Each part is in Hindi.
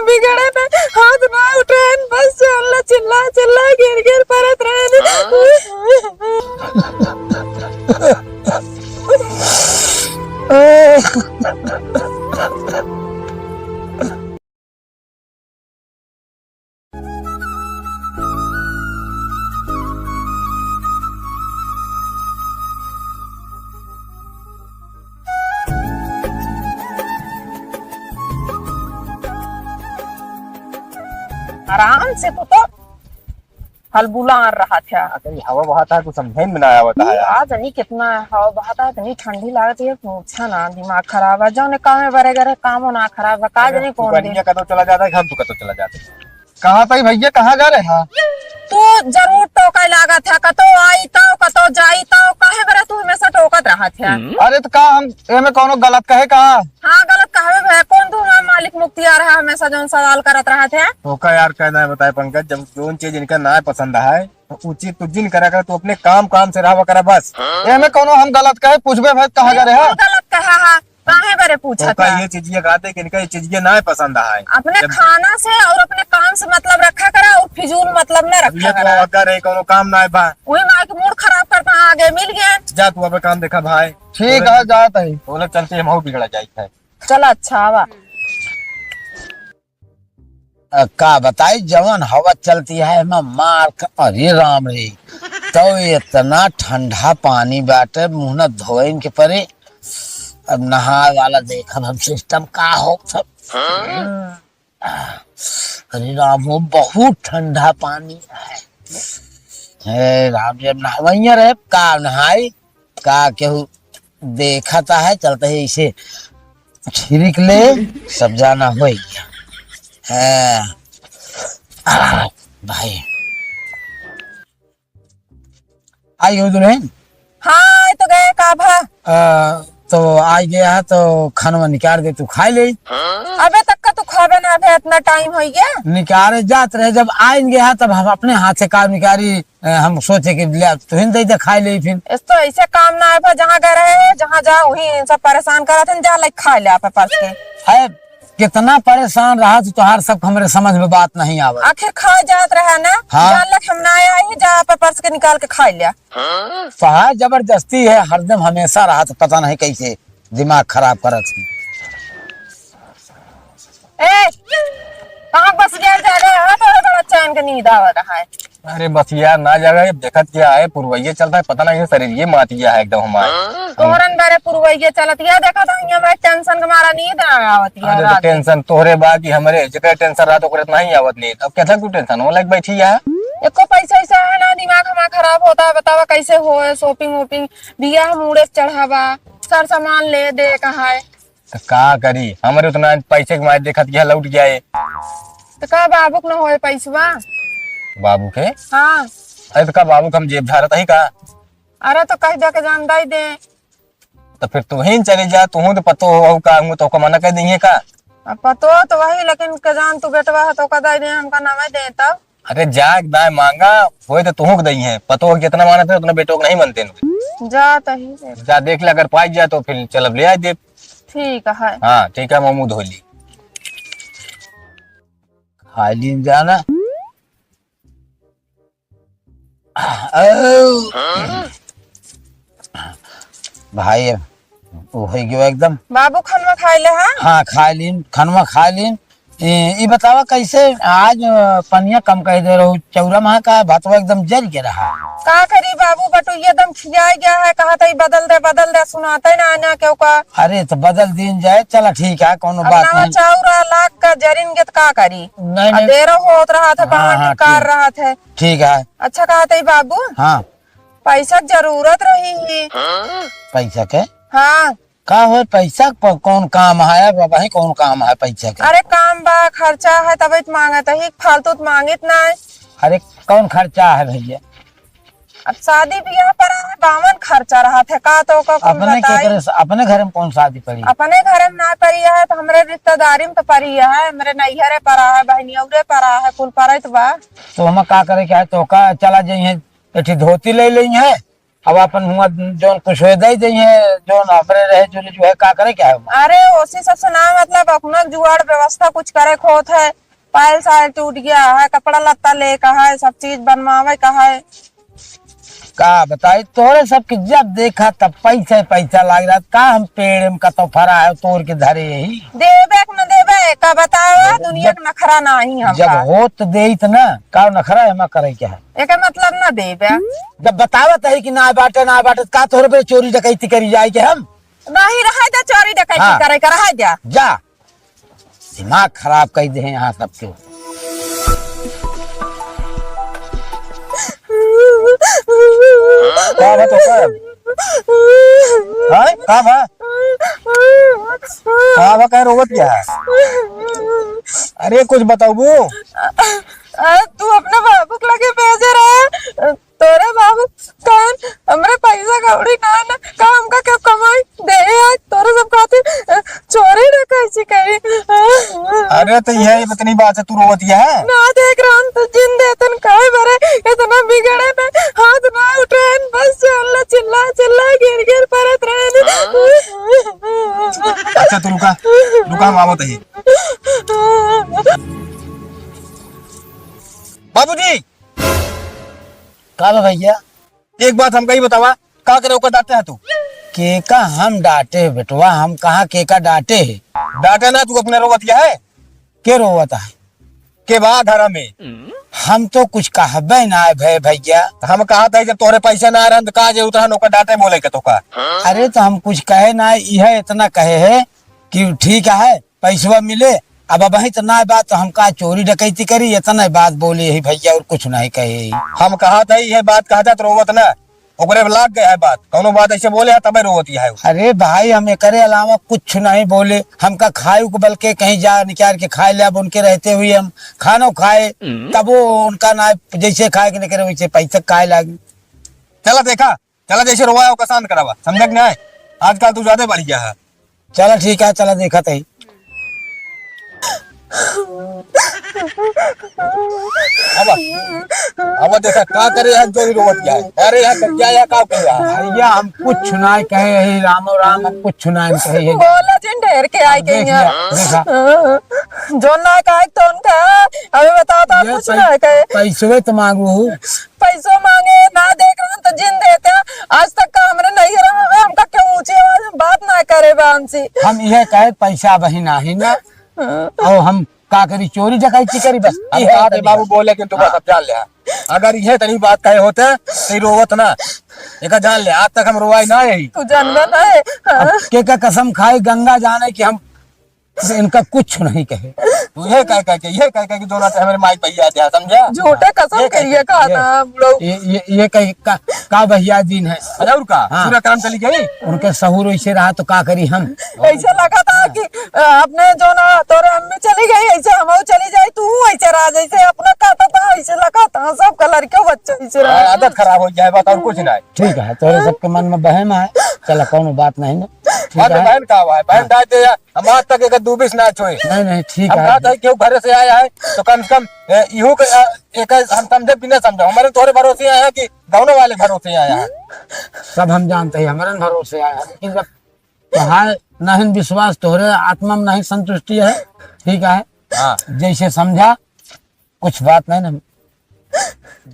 बिगड़े में हाथ ना उठान बस चल चिल्ला चिल्ला गिर गिर परत रहे। आराम से तो हल बुला रहा था। हवा बहाता है कुछ समझ में ना आवता है। आज नहीं कितना हवा बहाता है, इतनी ठंडी लागती है, पूछा ना दिमाग खराब है। जो ने काम में बरे गरे काम ना खराब है, काज नहीं कौन दे। कदों चला जाता है, हम तो कदों चला जाते हैं। कहाँ तक भैया, कहाँ जा रहे हैं? तू जरूर टोका लागत है, कतो आई तो कतो जाई तो काहे बरे तू हमेशा टोकत रहा था। अरे तो का हम एमे कोनो गलत कहे का? हाँ गलत कहे भे, कौन तू मालिक मुख्तियार है हमेशा जो सवाल करत रहा थे। तो का यार कहना है बताए पंकज, जब जो चीज इनका ना पसंद है तो उचित तू जिन करा कर, तू अपने काम से रहा करा बस। एमे कोनो हम गलत कहे पूछबे भाई कहाँ जा रहे हैं? गलत कहा है काहे बरे पूछा था। ये चीज ये कहते कि इनका ये चीज ये ना पसंद है। अपने खाना से और अपने काम से मतलब रखा करा और फिजूल मतलब न रखा करा। अगर कोनो काम ना है बा वही माँ के मूड खराब करता आगे मिल गया। जा तू अपना काम देखा भाई। ठीक है जाता है। बोले चलते हम बिगड़ा जाए है। चल अच्छा आवा। का बताई जवन हवा चलती है मार। अरे राम रे, तो इतना ठंडा पानी बाटे मुंह न धोए इनके परे। अब नहा वाला देखब हम सिस्टम का हो सब। अरे राम हो, बहुत ठंडा पानी है। राम जब नहवैया रहे का नहाई का केहू देखता है, चलते है इसे छिड़क ले सब जाना हो भाई। आई हो दुल्हन? हाँ तो गए का भा। तो आ गया है तो खाना निकाल दे, तू खा ले। अबे तक का तू खाबे ना, अबे इतना टाइम हो गया। निकाले जात रहे, जब आएंगे है तब हम अपने हाथ से काम निकाली। हम सोचे कि तू हिंद दे खा ले। फिर इस तो ऐसे काम ना है, जहाँ गए रहे जहाँ जा वही सब परेशान करा थे, जा लाइक खा ले आप पर्स के। है कितना परेशान रहा तो तुहार सब हमारे समझ में बात नहीं आवा। आखिर खा जात रहा ना। हाँ। जान लग हम ना आया ही, जा आप पर्स के निकाल के खा लिया। तो जबरदस्ती है हरदम हमेशा रहा, तो पता नहीं कैसे दिमाग खराब करत। कहाँ बस गया जा रहे हैं? थोड़ा बड़ा चैन के नींद आ रहा है। अरे बस यार ना जगह देखत क्या है, पुरवैया चलता है पता नहीं शरीर ये मातिया है एकदम हमारे। तोहरन बारे पुरवैया चलत है, देखा था मैं टेंशन के मारा नींद आवत है। अरे तो टेंशन तोहरे बाकी हमरे जगह टेंशन रहा तो करत नहीं आवत नींद। अब कैसा तू टेंशन हो लाइक बैठी है? एको पैसा ऐसा है ना, दिमाग हमारा खराब होता है। बतावा कैसे हो शॉपिंग वोपिंग बिया मुड़े चढ़ावा सर सामान ले दे कहा है तो का करी, हमारे उतना पैसे के मारे देखत गया लौट गया है। तो का बाबू न हो पैसवा बाबू के? हाँ। अरे तो का बाबू का हम जेब झारत ही का? अरे तो कह जाके जान दे दे। तो फिर तू ही चले जा, तू तो पतो हो का तो मना कर देंगे का? अब पतो तो वही, लेकिन के जान तू बेटवा है तो कदा दे हमका नाम दे तब। अरे जा दाए मांगा हो तो तुहू दई है, पतो हो कितना मानते उतना बेटो को नहीं मनते। जा तही जा देख ले, अगर पाई जाए तो फिर चल ले आए दे। ठीक है। हाँ ठीक है, मुंह धो ली खाली जाना। भाई हो गयो एकदम। बाबू खानवा खाए ले? हाँ खा लीन, खानवा खा लीन। ये बतावा कैसे आज पनिया कम कह दे रहो, चौरा महा का भातवा एकदम जल के रहा। का करी बाबू बटू एकदम खिया गया है, कहा था बदल दे सुनाते ना आना क्यों का। अरे तो बदल दिन जाए, चला ठीक है कोनो बात नहीं। चौरा लाख का जरिन के का करी, नहीं देर होत रहा था, हाँ, कर रहा था। ठीक है। अच्छा कहा था बाबू। हाँ पैसा जरूरत रही। पैसा के? हाँ का हो पैसा कौन काम है बाबा, ही कौन काम है पैसा के? अरे काम बा खर्चा है तभी मांगत है, फालतू मांगित ना। अरे कौन खर्चा है भैया? अब शादी ब्याह पर बावन खर्चा रहा था का तो का अपने घर में कौन शादी पड़ी? अपने घर में ना पड़ी है तो हमारे रिश्तेदारी में तो पड़ी है, मेरे नैहरे पड़ा है, बहनियौरे पड़ा है, कुल पड़त बा। तो हम का करे क्या है, तो का चला जाइए धोती ले ली है अब अपन हुआ जोन कुछ हो दे दिए जोन हमरे रहे जो है का करे क्या है। अरे ओसी सब से ना मतलब अपना जुगाड़ व्यवस्था कुछ करे खोत है, पायल सायल टूट गया है, कपड़ा लत्ता ले का है, सब चीज बनवावे का है। का बताई तोरे सबके जब देखा तब पैसा पैसा लग रहा का हम पेड़ में का तो फरा है तोड़ के धरे यही देवे न देवे का बताओ, दुनिया का नखरा नहीं हम जब हो तो दे ना का नखरा है मैं करे क्या है एक मतलब न देवे। जब बतावत है कि ना बाटे का तोरे पे चोरी डकैती करी जाए के हम नहीं रहा था चोरी डकैती हाँ। करे कर रहा जा जा दिमाग खराब कर दे यहाँ सबके। क्या बात है सर? हाय का बा का बा कह रोवत क्या है? अरे कुछ बताओ बू। तू अपने बाबू के लगे भेजे रहे, तोरे बाबू कान हमरे पैसा कौड़ी कान काम का क्या कमाई दे आज तोरे सब खाते चोरी डकैती करी। अरे तो यह इतनी बात है तू रोवत क्या है? ना देख रहा हूँ तो जिन देतन काहे भरे इतना बिगड़े में हाथ ना उठान बस चिल्ला चिल्ला चिल्ला गिर गिर परत रहे। अच्छा तू रुका रुका हम आवत है। बाबूजी का बा भैया एक बात हमका ही बतावा, का करे ओकर डांटे है तू? केका हम डांटे बेटवा हम कहा केका डांटे है डांटे ना तू अपने रोवत क्या है के रोवता है के बाद हरा में हम तो कुछ कहबे ना भैया। हम कहा था जब तोरे पैसा ना रहा का जे उतरा ओकर डांटे बोले के तो का। अरे तो हम कुछ कहे ना यह इतना कहे है कि ठीक है पैसा मिले अब वही तो ना बात तो हम का चोरी डकैती करी इतना बात बोले ही भैया और कुछ नहीं कहे। हम कहा था यह बात कहा था तो रोवत ना ओकरे लाग गया है बात कौनो बात ऐसे बोले है तबे रोवत है। अरे भाई हम एकरे अलावा कुछ नहीं बोले हमका खाए को बल्कि कहीं जा निकाल के खाए ले अब उनके रहते हुए हम खाना खाए तब वो उनका ना जैसे खाए के नहीं करे वैसे पैसा खाए लागे। चला देखा चला जैसे रोवाया वो शांत करावा समझ ना है आजकल तू ज्यादा बढ़ गया है। चला ठीक है चला देखा थे अब देखा का करे है चोरी रोवत क्या है। अरे यहाँ क्या या का कर रहा है भैया हम कुछ नहीं कहे है रामो राम हम कुछ नहीं कहे है। बोला जिन ढेर के आई के देखा जो ना कहे तो उनका अभी बताओ तो कुछ ना कहे पैसे तो मांगू पैसों मांगे ना देख रहा तो जिन देते हैं आज तक का हमने नहीं रहा हमका क्यों ऊंची आवाज में बात ना करे हमसे। हम यह कहे पैसा वही नहीं ना और हम का करी चोरी डकैती करी बस अब बाबू बोले कि तू सब जान लिया अगर यह तनी बात कहे होते तो रोवत ना एक जान ले आज तक हम रोवाई ना यही तू जानना ना है के का कसम खाए गंगा जाने कि हम इनका कुछ नहीं कहे। तू ये कह के कि दोनों हमारे माई भैया थे समझा झूठे कसम करिए खाना हम लोग ये कही का भैया दिन है और का पूरा काम चली गई उनके सहूर वैसे रहा तो का करी हम ऐसा लगा था कि अपने जो ना तोरे अम्मी चली गई ऐसे हम चली जाए तू ऐसे रहा जैसे अपना कहता था ऐसे लगा था सब का लड़के बच्चे ऐसे रहा आदत खराब हो जाए बात और कुछ नहीं। ठीक है तोरे सबके मन में बहम है चला कौन बात नहीं ना बहन का हुआ है बहन डालते हम आज तक एक दूबिस ना छोए नहीं ठीक हम है कहा था क्यों घर से आया है तो कम से कम इहू एक हम समझे बिना समझे हमारे तोरे भरोसे आया है कि दोनों वाले भरोसे आया है। सब हम जानते हैं हमारे भरोसे आया लेकिन जब तोहार नहीं विश्वास तोहरे आत्मा में नहीं संतुष्टि है ठीक है हाँ जैसे समझा कुछ बात नहीं ना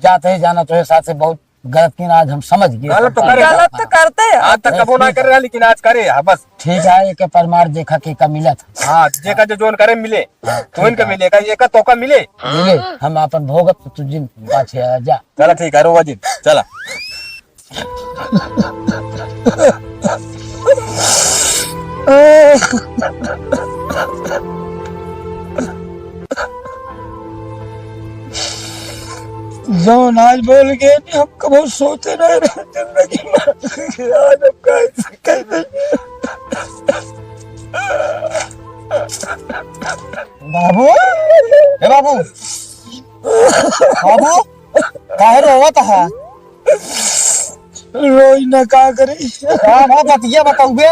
जाते ही जाना तो साथ से बहुत गलत की आज हम समझ गए गलत तो करे गलत तो करते हैं आज तक कबो ना कर रहा लेकिन आज करे हाँ बस ठीक है एक परमार देखा के का मिला था हाँ जेका जो जोन करे मिले तो इनका मिलेगा ये का तो का मिले मिले हम अपन भोगत तो तुझे पाछे आ जा चला ठीक है रोवा जी चला जो आज बोल गए हम कभी सोचे नहीं रहे जिंदगी में आज अब कैसे बाबू ए बाबू बाबू काहे रोवत है रोई न का करी का बतिया बताऊबे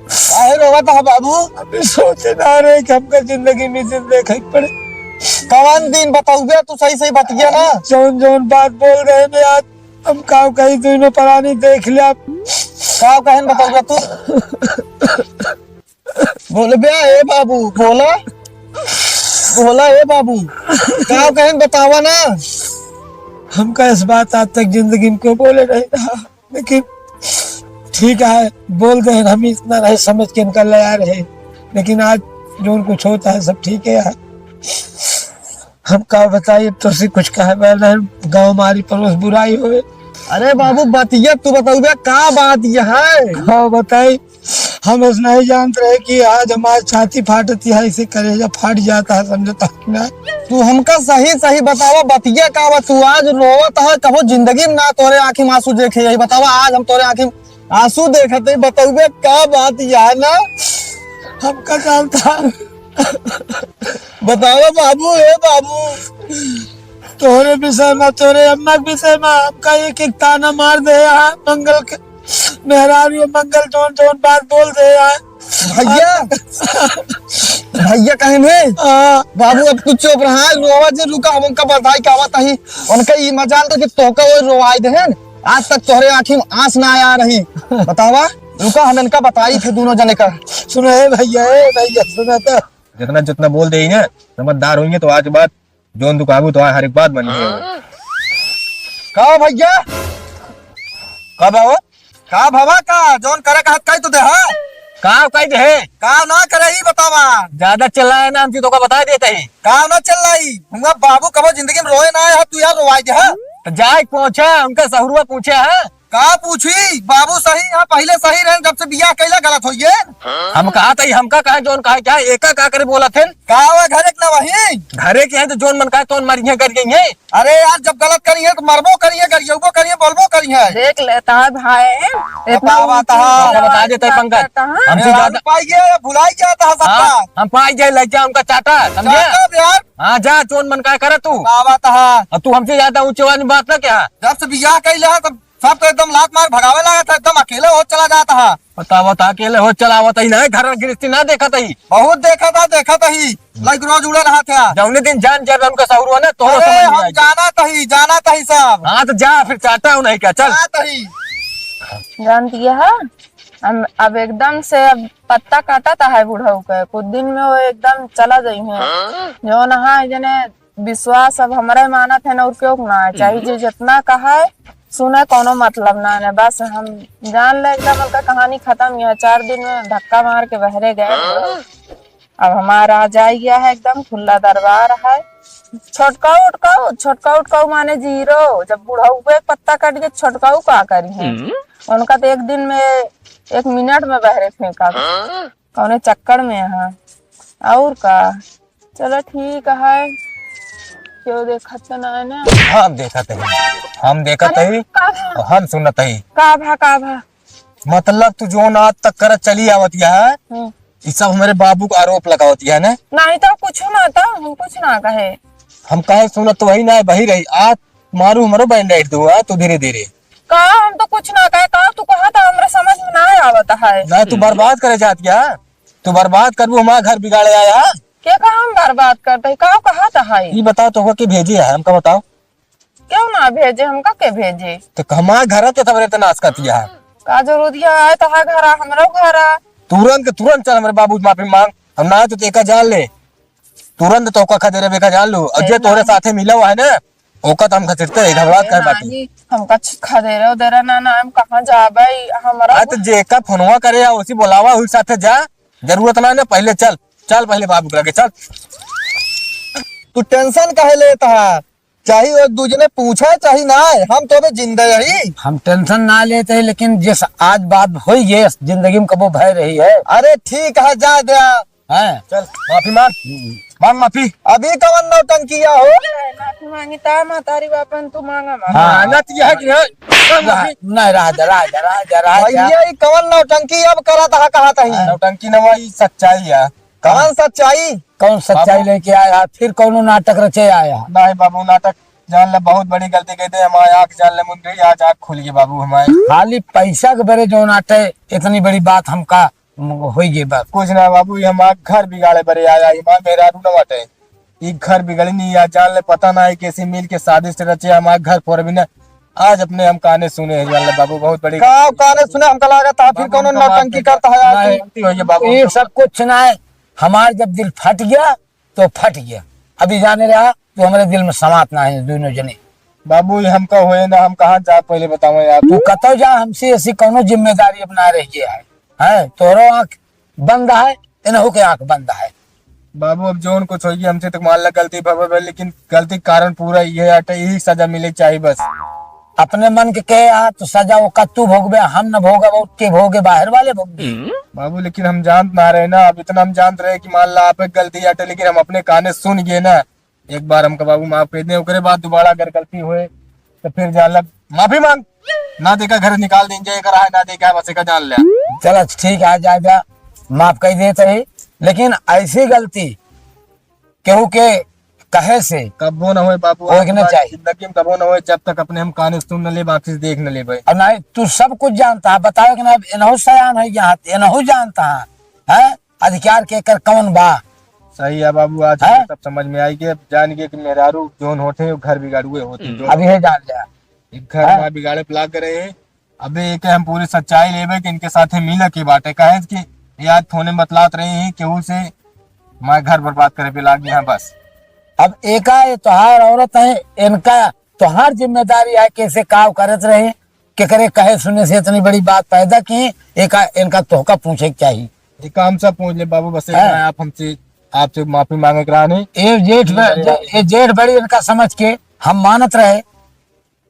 काहे रोवत है बाबू अभी सोचे ना रहे कि हमका जिंदगी में देखे पड़े कौन दिन बताऊबे तू सही सही बतिया ना जौन जौन बात बोल रहे मैं आज हम का कहीं दोनों परानी देख लिया। का कहन बताओ तू? बोले बे ए बाबू, बोला बोला ए बाबू, का कहन बतावा ना। हमका इस बात आज तक जिंदगी में कोई बोले नहीं था, लेकिन ठीक है बोल दे, हम इतना नहीं समझ के इनका ले आ रहे, लेकिन आज जो कुछ होता है सब ठीक है यार। हम का बताइए तो से कुछ कहे गाँव हमारी पड़ोस बुराई हो। अरे बाबू बतिया तू बताऊ बे का बात ये है? हाँ बताई, हम ऐसा नहीं जानते रहे कि आज हमारी छाती फाटती है, इसे कलेजा फाट जाता है, समझता ना। तू हमका सही सही बतावा बतिया का बा। तू आज रोवत है, कहो जिंदगी में ना तोरे आँखी में आंसू देखे, यही बतावा आज हम तोरे आँखी में आंसू देखते बताऊ बे का बात यह ना। हमका जानता बतावा बाबू ए बाबू। तोरे विषय में, तोरे अम्मा के विषय में हमका एक एक ताना मार दे यहाँ मंगल के मेहरारू मंगल जोन जोन बात बोल दे यहाँ। भैया भैया कहे में बाबू अब तू चुप रहा, रोवा जे रुका हम उनका बधाई का बात ही उनका ये मजाल तो कि तोका वो रोवाई दे हैं, आज तक तोहरे आँखी में आंस ना आया रही। बतावा रुका, हम इनका बताई थे दोनों जने का। सुनो ए भैया सुना तो जितना जितना बोल दे ना समझदार होंगे तो आज बात जोन दुकाबू तो हर एक बात बनी है। का भैया का बाबा का भवा का जोन करे का कई तो दे हां का कही दे का ना करे ही बतावा। ज्यादा चला है ना, हम तो बता देते ही का ना चल रही हुआ बाबू कबो जिंदगी में रोए ना है, तू यार रोवाई दे हां। तो जाए पहुंचा उनका सहुरुआ पूछे है का पूछी बाबू सही यहाँ पहले सही रहे, जब से बियाह कैला गलत होइए। हम कहा था हमका कहा जोन कहा क्या एका का करे बोला थे का हुआ घरे के ना वही घरे के हैं तो जोन मन कहा तो मारिया कर गई है। अरे यार जब गलत करी है तो मरबो करिए, गरियोगो करिए, बोलबो करी है। देख लेता है भाई, इतना बतावा ऊंची तहा। आवाज बता देता है में पंकज। करता है। हमसे ज्यादा पाई गया भुलाई जाता है सबका। हाँ, हम पाई जाए लग जा उनका चाटा समझे। जाता यार हाँ जा जोन मन कहा करे तू, बाबा तहा अब तू हमसे ज्यादा ऊंचे वाली बात ना क्या। जब से बियाह कैले है तब सब तो एकदम लात मार भगावे लगा था, एकदम अकेले हो चला जाता है। बतावा था अकेले हो चलावत ही ना, घर में गृहस्थी ना देखा था ही। बहुत देखा था ही लाइक रोज उड़ा रहा था। जौने दिन जान जब उनका सहुरुआ ना तो अरे समझ हम में आई। जाना था ही सब हाँ तो जा फिर चाटा हूँ नहीं क्या चल। जाता ही जान दिया है हम अब एकदम से अब पत्ता काटा है बुढ़ऊ के, कुछ दिन में वो एकदम चला गई है जो नहा जने विश्वास अब हमारे मानत है ना, और क्यों ना है चाहिए जो जितना कहा है सुने कोनो मतलब ना है, बस हम जान ले एकदम उनका कहानी खत्म। यह 4 दिन में धक्का मार के बहरे गए। अब हमारा आ जाए गया है एकदम खुला दरबार है। छोटका उटकाऊ माने जीरो, जब बुढ़ऊ पे एक पत्ता कट के छोटकाऊ का करी है उनका तो एक दिन में 1 मिनट में बहरे फेंका कौने चक्कर में है। और का चलो ठीक है, क्यों देखत तो ना है ना। हम देखते ही का भा हम सुनत ही। का भा मतलब तू जो आज तक कर चली आवती है हम्म। ये सब हमारे बाबू का आरोप लगावती है ना। नहीं तो कुछ ना था, हम कुछ ना कहे। हम कहे सुनत तो वही ना वही रही, आज मारू हमारो बैंडेड दूंगा तू धीरे धीरे। का हम तो कुछ ना कहे, का तू कहा था हमरे समझ में ना आवता है। ना तू बर्बाद करे जाती है, तू बर्बाद करबू हमारा घर बिगाड़े आया। क्या कहा हम बर्बाद करते का कहा था है। ये बताओ तो के भेजी है हमका बताओ। क्यों ना भेजे, हमका के भेजे तो हमारा घर के तब रहते नाश करती है। का जरूरी है तो है घर हमरो घर। तुरंत के तुरंत चल हमारे बाबू माफी मांग, हम ना तो तेका जान ले तुरंत तो का खदेरे बेका जान लो। और जे तोरे साथे मिला हुआ है ना ओका तो हम खचरते घबराहट कर बाटी। हमका खदे रहो दे ना ना हम कहां जाबे हमरा। तो जे का फोनवा करे या उसी बुलावा हुई साथे जा, जरूरत ना पहले चल पहले बाबू के लगे चल। तू टेंशन काहे लेता है, चाहिए एक दूसरे पूछा चाहिए ना, हम तो अबे जिंदा रही। हम टेंशन ना लेते हैं, लेकिन जिस आज बात हुई है जिंदगी में कबो भय रही है। अरे ठीक है जा दे हैं? चल माफी मांग मांग माफी। अभी कवन नौटंकिया हो। माफी मांगी ता मातारी बापन तू मांगा माफी। हाँ। ना तो यह कि नहीं राजा भैया ये कवन नौटंकी अब करा था कहा था ही। नौटंकी नवाई सच्चाई है। कवन सच्चाई। कौन सच्चाई लेके आया, फिर कौन नाटक रचे आया। नहीं बाबू नाटक जान ले बहुत बड़ी गलती कहते हमारे आँख जान ले मुंडरी आज आँख खुल गई बाबू हमारे। खाली पैसा के बेरे जो नाटे इतनी बड़ी बात हमका हुई गई बात। कुछ ना बाबू ये हमारा घर बिगाड़े बड़े आया हिमा मेरा रू न बटे ये घर बिगड़ी नहीं या जान ले पता ना है कैसे मिल के शादी से रचे हमारे घर पर भी ना आज अपने हम काने सुने हैं अल्लाह बाबू बहुत बड़ी का काने सुने हमका लगा था फिर कौन नौटंकी करता है यार तू। गलती हुई है बाबू। ये सब कुछ ना है, हमारा जब दिल फट गया तो फट गया, अभी जाने रहा तो हमारे दिल में समात ना है दोनों जने। बाबू ये हमका हुए ना, हम कहाँ जा पहले बताओ यार। तू कतो जा, हमसे ऐसी कोनो जिम्मेदारी अपना रही है तोरो आंख बंद है, इनहू के आंख बंद है। बाबू अब जोन कुछ होगी हमसे तो मान ला गलती भर, लेकिन गलती के कारण पूरा ये हटे, यही सजा मिले चाहिए बस। अपने मन के कहे तो सजा वो कत्तू भोगबे, हम न भोगा वो के भोगे, बाहर वाले भोगे। बाबू लेकिन हम जान ना रहे ना, अब इतना हम जानते रहे कि मान ला आप एक गलती हटे, लेकिन हम अपने काने सुन गए ना। एक बार हमका बाबू माफ कर दे, ओकरे बाद दोबारा अगर गलती हुए तो फिर जान ला माफी मांग, ना देखा घर निकाल देंगे करा है, ना देखा बस का जान लिया। चलो ठीक है, जा जा माफ कर देते ही, लेकिन ऐसी गलती केहू के कहे से कबो ना होए बाबू, होए के ना चाहिए। जिंदगी में कबो ना होए जब तक अपने हम काने सुन न ले, बाकी से देख न ले भाई। और नहीं तू सब कुछ जानता है, बताओ कि ना इनहू सयान है यहाँ, इनहू जानता है अधिकार के कर कौन बा। सही है बाबू, आज है? सब समझ में आई के जान गए कि मेहरारू जोन होते वो घर बिगाड़ुए होते जो अभी है जान जा। एक घर में बिगाड़े प्लाग करे है। अबे एक हम पूरी सच्चाई लेवे कि इनके साथ मिला के बाटे कहे कि ये आज फोने में बतलात रहे हैं केहू से मैं घर बर्बाद करे पे लाग यहाँ बस। अब एका ये तोहार औरत है, इनका तोहार जिम्मेदारी है कैसे काम करत रहे, के करे कहे सुने से इतनी बड़ी बात पैदा की, एका इनका तोहका पूछे के चाहिए। ये काम सब पूछ ले बाबू, बस है? आप हमसे आपसे माफी मांगे कराने। ये जेठ बड़ी इनका समझ के हम मानत रहे,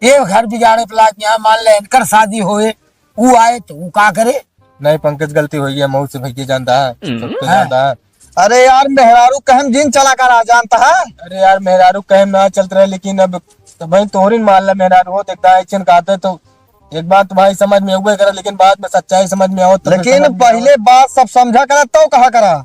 ये घर बिगाड़े प्लाट यहाँ मान ले इनकर शादी होए, वो आए तो वो का करे। नहीं पंकज गलती हुई है, मऊ से भैया जानता है, सबको जानता है। अरे यार मेहरारू कहम दिन चला कर आ जानता है। अरे यार मेहरारू कहे ना चलते रहे, लेकिन अब तो भाई तोहरी मान ला मेहरारू हो देखता एक्शन कहते तो एक बात तो भाई समझ में हुए करे, लेकिन बाद में सच्चाई समझ में आओ तो फिर लेकिन समझ में पहले बात सब समझा करा तो कहा करा। आओ।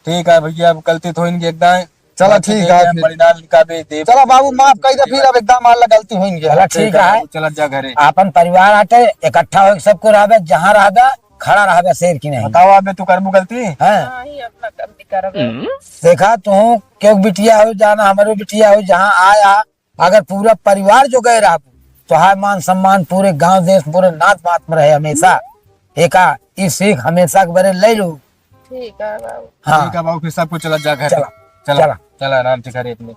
ठीक है भैया, अब गलती तो इनकी एकदम। चलो ठीक है फिर। बड़ी डाल का भी दे। चलो बाबू माफ कर दे, फिर अब एकदम मान ला गलती होगी। चला ठीक है, चला जा घरे। अपन परिवार आटे इकट्ठा हो सबको रहबे, जहाँ रहबे खड़ा रहबे शेर की नहीं बताओ अबे तू करबू गलती। है। हाँ ही अपना गलती करबे। देखा तू क्यों बिटिया हो जाना हमारे बिटिया हो, जहाँ आया अगर पूरा परिवार जो गए रहा तो हाय मान सम्मान पूरे गांव देश पूरे नात पात में रहे हमेशा। एका इस सीख हमेशा के बरे ले लो। ठीक है बाबू। हाँ ठीक है बाबू, फिर सबको चला जा घर। चला, चला चला। चला आराम से घरे अपने।